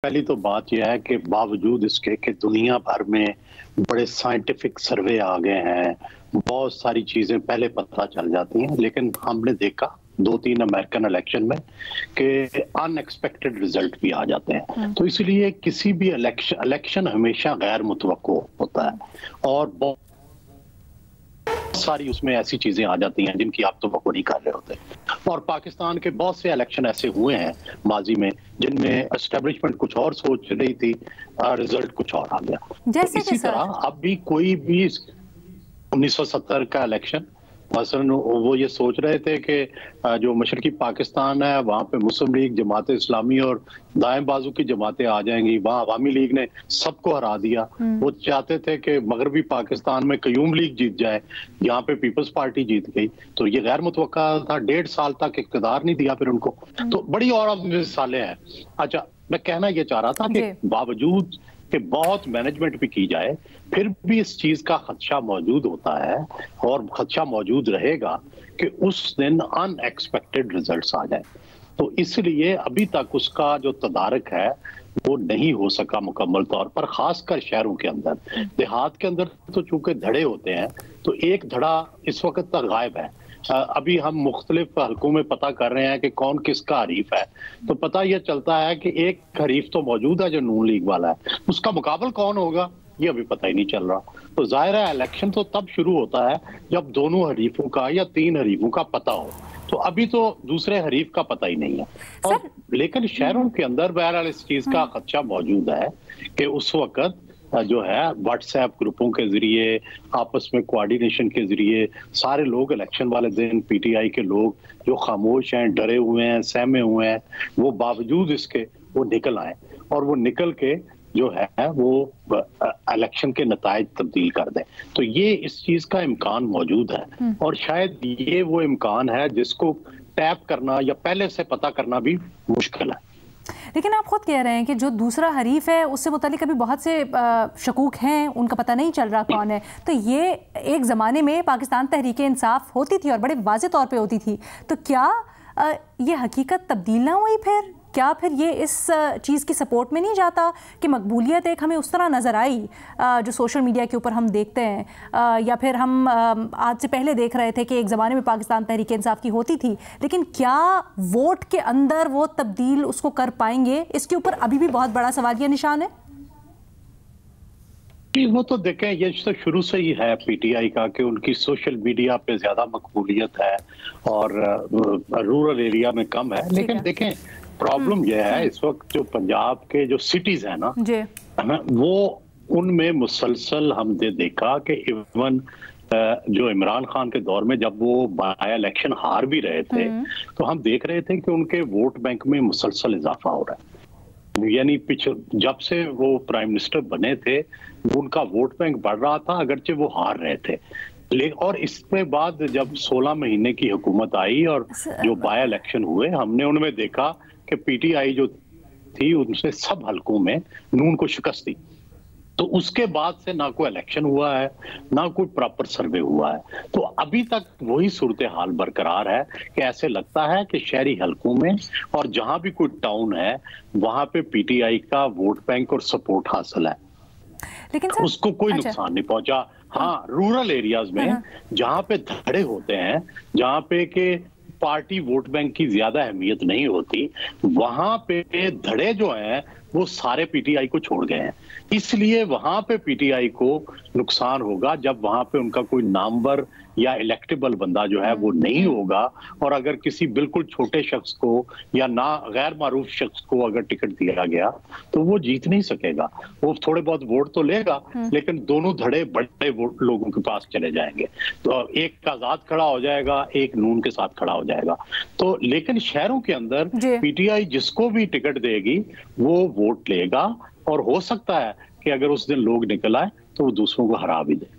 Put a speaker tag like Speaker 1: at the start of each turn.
Speaker 1: पहली तो बात यह है कि बावजूद इसके कि दुनिया भर में बड़े साइंटिफिक सर्वे आ गए हैं, बहुत सारी चीजें पहले पता चल जाती हैं, लेकिन हमने देखा 2-3 अमेरिकन इलेक्शन में कि अनएक्सपेक्टेड रिजल्ट भी आ जाते हैं। तो इसलिए किसी भी इलेक्शन हमेशा गैर मुतवक्को होता है और बहुत सारी उसमें ऐसी चीजें आ जाती हैं जिनकी आप तो नहीं कर रहे होते। और पाकिस्तान के बहुत से इलेक्शन ऐसे हुए हैं माजी में जिनमें एस्टेब्लिशमेंट कुछ और सोच रही थी, रिजल्ट कुछ और आ गया। तो इसी तरह अब भी कोई भी 1970 का इलेक्शन मसलन वो ये सोच रहे थे कि जो मशरकी पाकिस्तान है वहां पे मुस्लिम लीग, जमात इस्लामी और दाएं बाजू की जमातें आ जाएंगी, वहां अवामी लीग ने सबको हरा दिया। वो चाहते थे कि मगरबी पाकिस्तान में कयूम लीग जीत जाए, यहाँ पे पीपल्स पार्टी जीत गई। तो ये गैर मुतवक्का था, 1.5 साल तक इक़्तिदार नहीं दिया फिर उनको। तो बड़ी और मिसालें हैं। अच्छा, मैं कहना ये चाह रहा था कि बावजूद कि बहुत मैनेजमेंट भी की जाए फिर भी इस चीज का खदशा मौजूद होता है और खदशा मौजूद रहेगा कि उस दिन अनएक्सपेक्टेड रिजल्ट्स आ जाए। तो इसलिए अभी तक उसका जो तदारक है वो नहीं हो सका मुकम्मल तौर पर, खासकर शहरों के अंदर। देहात के अंदर तो चूंकि धड़े होते हैं तो एक धड़ा इस वक्त तक गायब है। अभी हम मुख्तलिफ हलकों में पता कर रहे हैं कि कौन किसका हरीफ है, तो पता यह चलता है कि एक हरीफ तो मौजूद है जो नून लीग वाला है, उसका मुकाबला कौन होगा ये अभी पता ही नहीं चल रहा। तो जाहिर है इलेक्शन तो तब शुरू होता है जब दोनों हरीफों का या 3 हरीफों का पता हो। तो अभी तो दूसरे हरीफ का पता ही नहीं है। और लेकिन शहरों के अंदर बहरहाल इस चीज का खदशा मौजूद है कि उस वक्त जो है व्हाट्सएप ग्रुपों के जरिए, आपस में कोऑर्डिनेशन के जरिए सारे लोग इलेक्शन वाले दिन पीटीआई के लोग जो खामोश हैं, डरे हुए हैं, सहमे हुए हैं, वो बावजूद इसके वो निकल आए और वो निकल के जो है वो इलेक्शन के नताइज तब्दील कर दें। तो ये इस चीज का इम्कान मौजूद है और शायद ये वो इम्कान है जिसको टैप करना या पहले से पता करना भी मुश्किल है।
Speaker 2: लेकिन आप खुद कह रहे हैं कि जो दूसरा हरीफ है उससे मुतालिक अभी बहुत से शकूक हैं, उनका पता नहीं चल रहा कौन है। तो ये एक ज़माने में पाकिस्तान तहरीक इंसाफ होती थी और बड़े वाज़े तौर पे होती थी, तो क्या ये हकीकत तब्दील ना हुई? फिर क्या फिर ये इस चीज़ की सपोर्ट में नहीं जाता कि मकबूलियत एक हमें उस तरह नज़र आई जो सोशल मीडिया के ऊपर हम देखते हैं, या फिर हम आज से पहले देख रहे थे कि एक ज़माने में पाकिस्तान तहरीक इंसाफ की होती थी, लेकिन क्या वोट के अंदर वो तब्दील उसको कर पाएंगे? इसके ऊपर अभी भी बहुत बड़ा सवालिया निशान है।
Speaker 1: वो तो देखें, ये तो शुरू से ही है पीटीआई का कि उनकी सोशल मीडिया पे ज्यादा मकबूलियत है और रूरल एरिया में कम है। लेकिन देखें, प्रॉब्लम यह है इस वक्त जो पंजाब के जो सिटीज है ना वो उनमें मुसलसल हमने देखा कि इवन जो इमरान खान के दौर में जब वो बाय इलेक्शन हार भी रहे थे तो हम देख रहे थे कि उनके वोट बैंक में मुसलसल इजाफा हो रहा है। यानी जब से वो प्राइम मिनिस्टर बने थे उनका वोट बैंक बढ़ रहा था अगरचे वो हार रहे थे। और इसके बाद जब 16 महीने की हुकूमत आई और जो बाय इलेक्शन हुए हमने उनमें देखा कि पीटीआई जो थी उनसे सब हलकों में नून को शिकस्त दी। तो उसके बाद से ना कोई इलेक्शन हुआ है ना कोई प्रॉपर सर्वे हुआ है। तो अभी तक वही सूरत हाल बरकरार है कि ऐसे लगता है कि शहरी हलकों में और जहां भी कोई टाउन है वहां पे पीटीआई का वोट बैंक और सपोर्ट हासिल है, लेकिन उसको कोई नुकसान नहीं पहुंचा। हाँ, रूरल एरियाज में जहां पे धड़े होते हैं, जहां पे के पार्टी वोट बैंक की ज्यादा अहमियत नहीं होती, वहां पे धड़े जो हैं वो सारे पीटीआई को छोड़ गए हैं। इसलिए वहां पे पीटीआई को नुकसान होगा जब वहां पे उनका कोई नामवर या इलेक्टेबल बंदा जो है वो नहीं होगा। और अगर किसी बिल्कुल छोटे शख्स को या ना गैर मारूफ शख्स को अगर टिकट दिया गया तो वो जीत नहीं सकेगा। वो थोड़े बहुत वोट तो लेगा लेकिन दोनों धड़े बड़े लोगों के पास चले जाएंगे। तो एक आजाद खड़ा हो जाएगा, एक नून के साथ खड़ा हो जाएगा। तो लेकिन शहरों के अंदर पीटीआई जिसको भी टिकट देगी वो वोट लेगा और हो सकता है कि अगर उस दिन लोग निकल आए तो वो दूसरों को हरा भी दे।